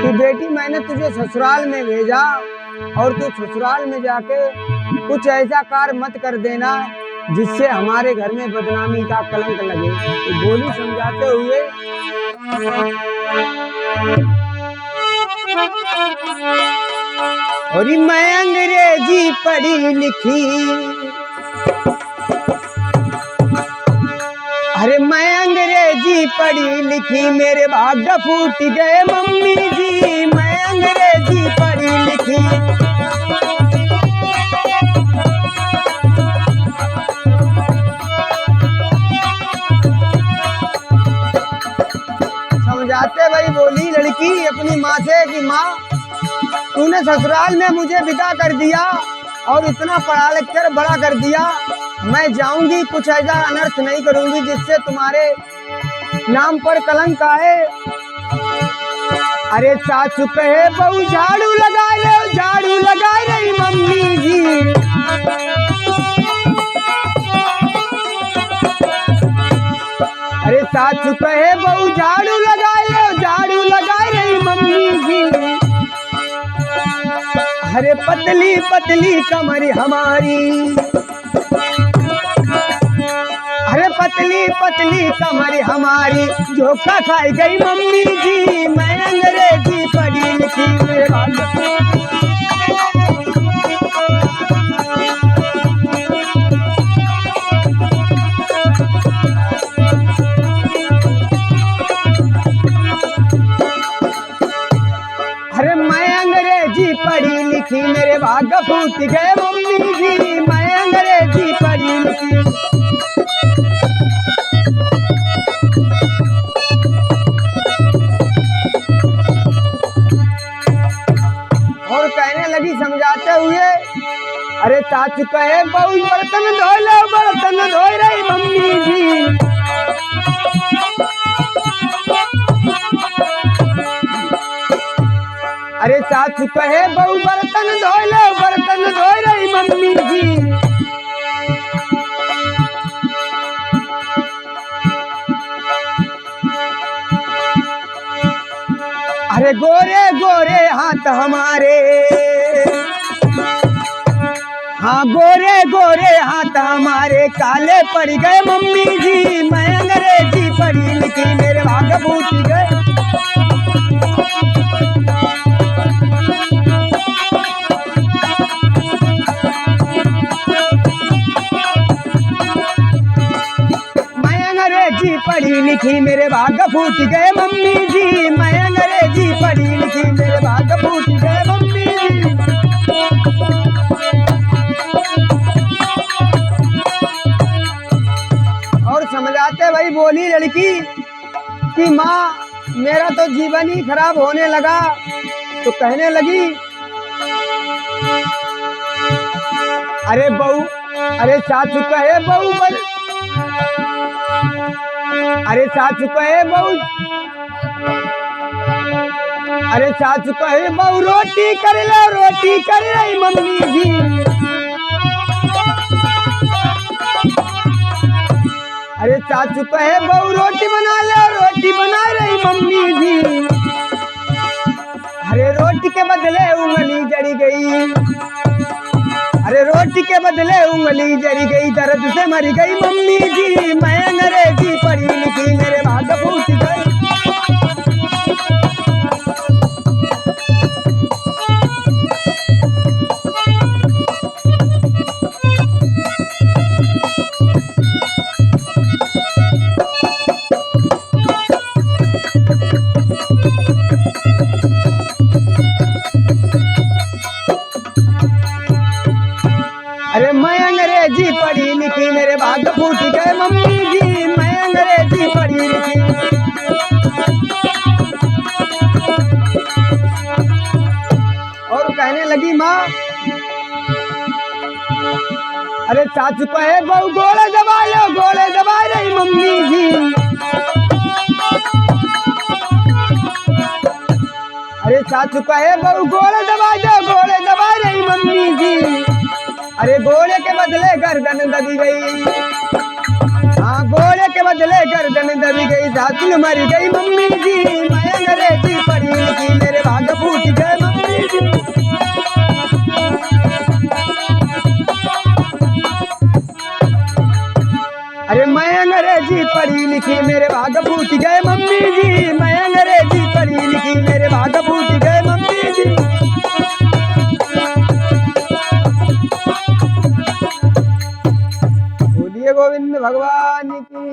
कि बेटी मैंने तुझे ससुराल में भेजा और तू ससुराल में जाके कुछ ऐसा कार्य मत कर देना जिससे हमारे घर में बदनामी का कलंक लगे। तो बोली समझाते हुए और मैं अंग्रेजी पढ़ी लिखी, अरे मैं अंग्रेजी पढ़ी लिखी मेरे भाग्य फूट गए मम्मी जी, मैं अंग्रेजी पढ़ी लिखी। समझाते भाई बोली लड़की अपनी माँ से कि माँ तूने ससुराल में मुझे विदा कर दिया और इतना पढ़ा लिख कर बड़ा कर दिया, मैं जाऊंगी कुछ ऐसा अनर्थ नहीं करूंगी जिससे तुम्हारे नाम पर कलंक आए। अरे चाचू कहे बहू झाड़ू लगा ले, झाड़ू लगा रही मम्मी जी। अरे चाचू कहे बहू झाड़ू लगा ले, झाड़ू लगा रही मम्मी जी। अरे पतली पतली कमर हमारी, अरे पतली पतली कमर हमारी झोंका खाई गई मम्मी जी, मैं अंग्रेजी पढ़ी लिखी मेरे पढ़ी लिखी मेरे भाग्य फूट गए मम्मी जी, मैं अंग्रेजी पढ़ी लिखी। और कहने लगी समझाते हुए, अरे चाचू कहे बहू बर्तन धो लो, बर्तन धो रही मम्मी जी। अरे चाचू कहे बहू बर्तन धो लो, बर्तन धो रही मम्मी जी। अरे गोरे गोरे हाथ हमारे, हाँ गोरे गोरे हाथ हमारे काले पड़ गए मम्मी जी, मैं अंग्रेजी पढ़ी लिखी मेरे भाग्य फूट गए। पढ़ी लिखी मेरे भाग्य फूट गए मम्मी जी, मैं अंग्रेजी पढ़ी लिखी मेरे भाग्य फूट गए मम्मी जी। और समझाते भाई बोली लड़की कि माँ मेरा तो जीवन ही खराब होने लगा। तो कहने लगी अरे बहू, अरे चाचू कहे बहू बल, अरे चाचू कहे बहू, अरे चाचू कहे बहू रोटी कर ले, रोटी कर रही मम्मी जी। अरे चाचू कहे बहू रोटी बना ले, रोटी बना रही मम्मी जी। अरे रोटी के बदले उंगली जड़ी गई, अरे रोटी के बदले उंगली जड़ी गई, दर्द से मर गई मम्मी जी, मैं अंग्रेजी पढ़ी लिखी मेरे भाग्य फूट गए। अरे मैं अंग्रेजी पढ़ी लिखी मेरे भाग्य फूट गए मम्मी जी, मैं अंग्रेजी पढ़ी लिखी। और कहने लगी माँ, अरे चाचू कहे बहू गोले दबा लो, गोले दबा रही मम्मी जी। अरे चाचू कहे बहू गोले दबा दो, गोले दबा रही मम्मी जी। अरे गोले के बदले गर्दन दबी गई, हाँ गोले के बदले गर्दन दबी गई, धातु मर गई मम्मी जी, मैं अंग्रेजी पढ़ी लिखी मेरे भाग्य लिखी मेरे भाग फूट गए मम्मी जी, मैं अंग्रेजी पढ़ी लिखी मेरे भाग फूट गए मम्मी जी। बोलिए गोविंद भगवान की।